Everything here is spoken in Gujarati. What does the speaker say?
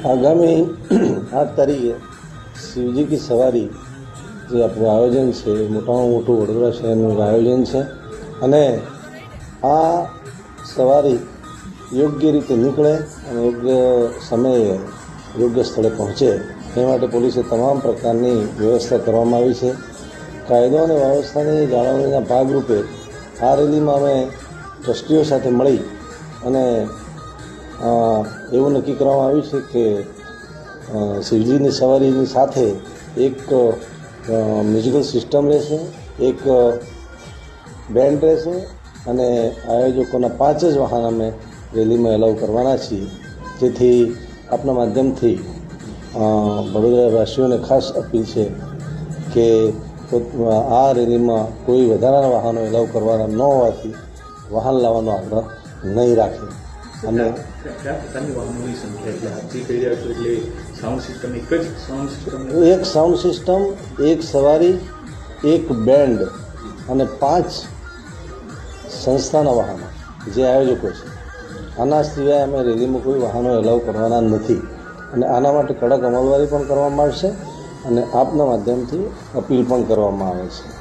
આગામી 8 તારીખે શિવજી કી સવારી જે આપણું આયોજન છે મોટામાં મોટું વડોદરા શહેરનું આયોજન છે અને આ સવારી યોગ્ય રીતે નીકળે અને યોગ્ય સમયે યોગ્ય સ્થળે પહોંચે એ માટે પોલીસે તમામ પ્રકારની વ્યવસ્થા કરવામાં આવી છે. કાયદો અને વ્યવસ્થાની જાળવણીના ભાગરૂપે આ રેલીમાં અમે ટ્રસ્ટીઓ સાથે મળી અને એવું નક્કી કરવામાં આવ્યું છે કે શિવજીની સવારીની સાથે એક મ્યુઝિકલ સિસ્ટમ રહેશે, એક બેન્ડ રહેશે અને આયોજકોના 5 જ વાહન અમે રેલીમાં એલાઉ કરવાના છીએ. જેથી આપના માધ્યમથી વડોદરાવાસીઓને ખાસ અપીલ છે કે આ રેલીમાં કોઈ વધારાના વાહનો એલાઉ કરવાના ન હોવાથી વાહન લાવવાનો આગ્રહ નહીં રાખે. અને એક સાઉન્ડ સિસ્ટમ, એક સવારી, એક બેન્ડ અને 5 સંસ્થાના વાહનો જે આયોજકો છે. આના સિવાય અમે રેલીમાં કોઈ વાહનો એલાઉ કરવાના નથી અને આના માટે કડક અમલવારી પણ કરવામાં આવશે અને આપના માધ્યમથી અપીલ પણ કરવામાં આવે છે.